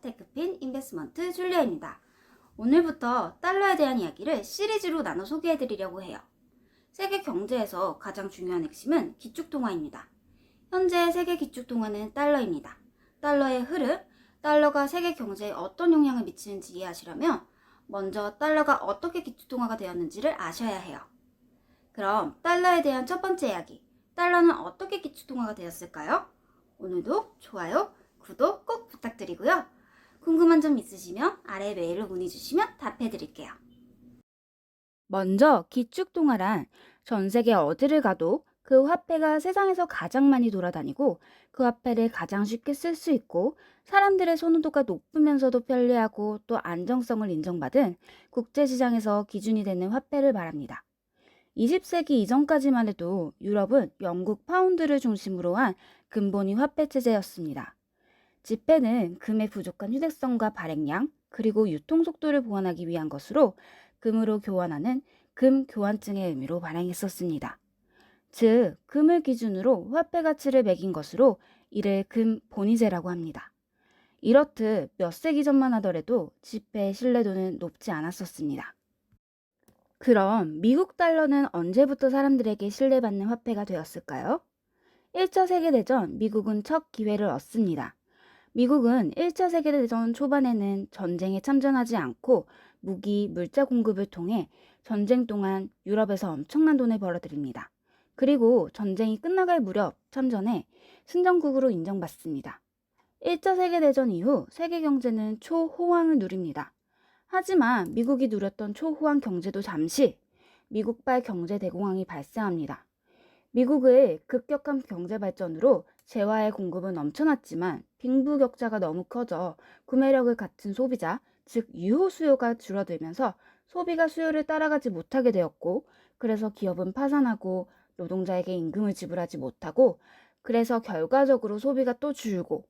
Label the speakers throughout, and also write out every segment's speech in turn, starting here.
Speaker 1: 테크핀 인베스먼트 줄리아입니다. 오늘부터 달러에 대한 이야기를 시리즈로 나눠 소개해드리려고 해요. 세계 경제에서 가장 중요한 핵심은 기축통화입니다. 현재 세계 기축통화는 달러입니다. 달러의 흐름, 달러가 세계 경제에 어떤 영향을 미치는지 이해하시려면 먼저 달러가 어떻게 기축통화가 되었는지를 아셔야 해요. 그럼 달러에 대한 첫 번째 이야기, 달러는 어떻게 기축통화가 되었을까요? 오늘도 좋아요, 구독 꼭 부탁드리고요. 궁금한 점 있으시면 아래 메일로 문의 주시면 답해드릴게요. 먼저 기축통화란 전 세계 어디를 가도 그 화폐가 세상에서 가장 많이 돌아다니고 그 화폐를 가장 쉽게 쓸 수 있고 사람들의 선호도가 높으면서도 편리하고 또 안정성을 인정받은 국제시장에서 기준이 되는 화폐를 말합니다. 20세기 이전까지만 해도 유럽은 영국 파운드를 중심으로 한 근본이 화폐 체제였습니다. 지폐는 금의 부족한 휴대성과 발행량, 그리고 유통 속도를 보완하기 위한 것으로 금으로 교환하는 금 교환증의 의미로 발행했었습니다. 즉, 금을 기준으로 화폐 가치를 매긴 것으로 이를 금 본위제라고 합니다. 이렇듯 몇 세기 전만 하더라도 지폐의 신뢰도는 높지 않았었습니다. 그럼 미국 달러는 언제부터 사람들에게 신뢰받는 화폐가 되었을까요? 1차 세계대전 미국은 첫 기회를 얻습니다. 미국은 1차 세계대전 초반에는 전쟁에 참전하지 않고 무기, 물자 공급을 통해 전쟁 동안 유럽에서 엄청난 돈을 벌어들입니다. 그리고 전쟁이 끝나갈 무렵 참전해 승전국으로 인정받습니다. 1차 세계대전 이후 세계 경제는 초호황을 누립니다. 하지만 미국이 누렸던 초호황 경제도 잠시 미국발 경제 대공황이 발생합니다. 미국의 급격한 경제 발전으로 재화의 공급은 넘쳐났지만 빈부격차가 너무 커져 구매력을 갖춘 소비자, 즉 유효 수요가 줄어들면서 소비가 수요를 따라가지 못하게 되었고, 그래서 기업은 파산하고 노동자에게 임금을 지불하지 못하고, 그래서 결과적으로 소비가 또 줄고,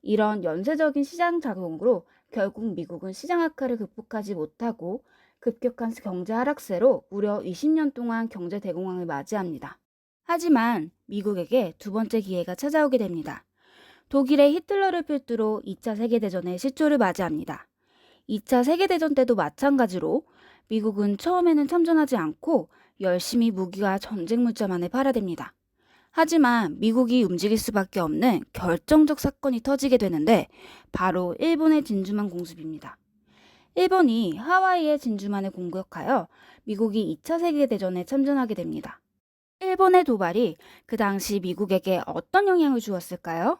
Speaker 1: 이런 연쇄적인 시장 작용으로 결국 미국은 시장 악화를 극복하지 못하고 급격한 경제 하락세로 무려 20년 동안 경제 대공황을 맞이합니다. 하지만 미국에게 두 번째 기회가 찾아오게 됩니다. 독일의 히틀러를 필두로 2차 세계대전의 시초를 맞이합니다. 2차 세계대전 때도 마찬가지로 미국은 처음에는 참전하지 않고 열심히 무기와 전쟁 물자만을 팔아댑니다. 하지만 미국이 움직일 수밖에 없는 결정적 사건이 터지게 되는데 바로 일본의 진주만 공습입니다. 일본이 하와이의 진주만을 공격하여 미국이 2차 세계대전에 참전하게 됩니다. 일본의 도발이 그 당시 미국에게 어떤 영향을 주었을까요?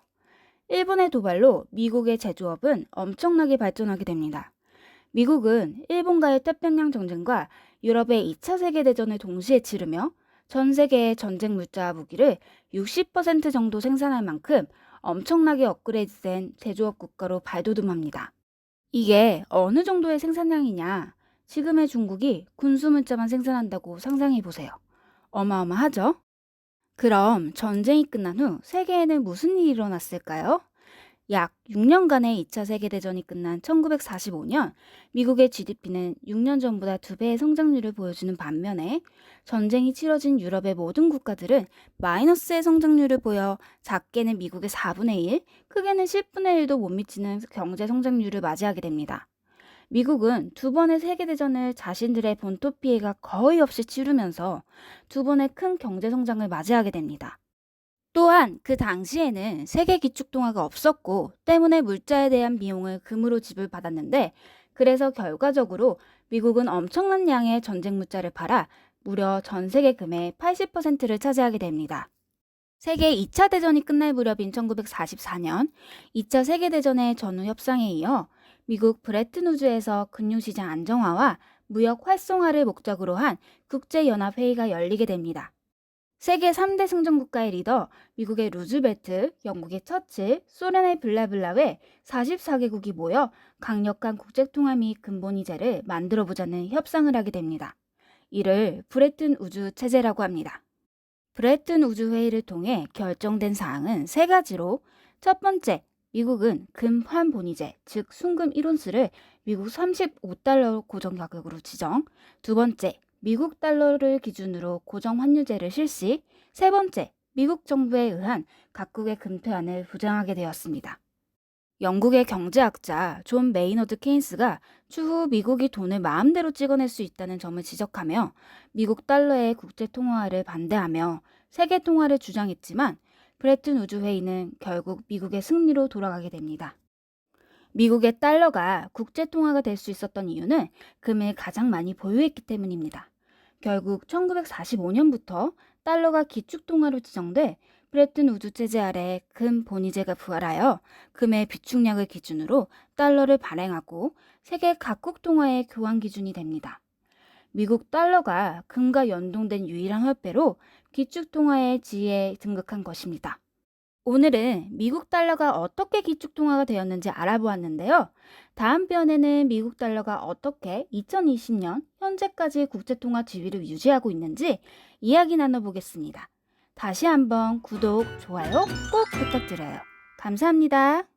Speaker 1: 일본의 도발로 미국의 제조업은 엄청나게 발전하게 됩니다. 미국은 일본과의 태평양 전쟁과 유럽의 2차 세계대전을 동시에 치르며 전 세계의 전쟁 물자와 무기를 60% 정도 생산할 만큼 엄청나게 업그레이드된 제조업 국가로 발돋움합니다. 이게 어느 정도의 생산량이냐? 지금의 중국이 군수 물자만 생산한다고 상상해 보세요. 어마어마하죠? 그럼 전쟁이 끝난 후 세계에는 무슨 일이 일어났을까요? 약 6년간의 2차 세계대전이 끝난 1945년 미국의 GDP는 6년 전보다 2배의 성장률을 보여주는 반면에 전쟁이 치러진 유럽의 모든 국가들은 마이너스의 성장률을 보여 작게는 미국의 4분의 1, 크게는 10분의 1도 못 미치는 경제 성장률을 맞이하게 됩니다. 미국은 두 번의 세계대전을 자신들의 본토 피해가 거의 없이 치르면서 두 번의 큰 경제 성장을 맞이하게 됩니다. 또한 그 당시에는 세계 기축통화가 없었고 때문에 물자에 대한 비용을 금으로 지불받았는데 그래서 결과적으로 미국은 엄청난 양의 전쟁 물자를 팔아 무려 전 세계 금의 80%를 차지하게 됩니다. 세계 2차 대전이 끝날 무렵인 1944년 2차 세계대전의 전후 협상에 이어 미국 브레튼 우즈에서 금융시장 안정화와 무역 활성화를 목적으로 한 국제연합회의가 열리게 됩니다. 세계 3대 승전국가의 리더, 미국의 루즈벨트, 영국의 처칠, 소련의 블라블라 외 44개국이 모여 강력한 국제통화 및 근본이제를 만들어보자는 협상을 하게 됩니다. 이를 브레튼 우즈 체제라고 합니다. 브레튼 우즈 회의를 통해 결정된 사항은 세 가지로 첫 번째, 미국은 금 환본위제, 즉 순금 1온스를 미국 35달러 고정 가격으로 지정. 두 번째, 미국 달러를 기준으로 고정 환율제를 실시. 세 번째, 미국 정부에 의한 각국의 금퇴환을 부정하게 되었습니다. 영국의 경제학자 존 메이너드 케인스가 추후 미국이 돈을 마음대로 찍어낼 수 있다는 점을 지적하며 미국 달러의 국제 통화화를 반대하며 세계 통화를 주장했지만 브레튼 우주 회의는 결국 미국의 승리로 돌아가게 됩니다. 미국의 달러가 국제 통화가 될 수 있었던 이유는 금을 가장 많이 보유했기 때문입니다. 결국 1945년부터 달러가 기축통화로 지정돼 브레튼 우주 체제 아래 금 본위제가 부활하여 금의 비축량을 기준으로 달러를 발행하고 세계 각국 통화의 교환 기준이 됩니다. 미국 달러가 금과 연동된 유일한 화폐로 기축통화의 지위에 등극한 것입니다. 오늘은 미국 달러가 어떻게 기축통화가 되었는지 알아보았는데요. 다음 편에는 미국 달러가 어떻게 2020년 현재까지 국제통화 지위를 유지하고 있는지 이야기 나눠보겠습니다. 다시 한번 구독, 좋아요 꼭 부탁드려요. 감사합니다.